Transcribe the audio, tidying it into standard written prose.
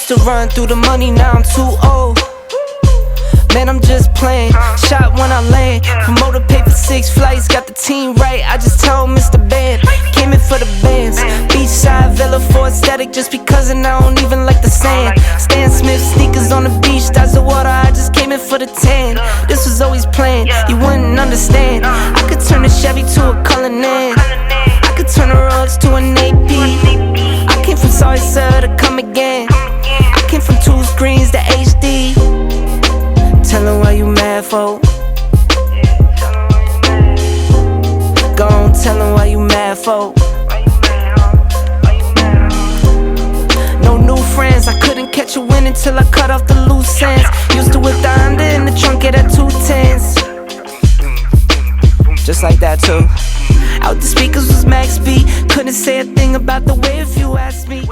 to run through the money, now I'm too old. Man, I'm just playing, shot when I land. Promoter paid for 6 flights, got the team right, I just told Mr. Band. Came in for the bands, beachside villa for aesthetic, just because and I don't even like the sand. Stan Smith sneakers on the beach, dodge the water, I just came in for the tan. This was always planned, you wouldn't understand. I could turn a Chevy to a Cullinan, I could turn a Rolls to an AP. I came from sorry sir to come again, I came from 2 screens to HD. Tell her why you mad for. Go on, tell her why you mad for. No new friends, I couldn't catch a win until I cut off the loose ends. Used to whip the Honda in the trunk of that 210s. Just like that too. Out the speakers was max speed, couldn't say a thing about the way if you asked me.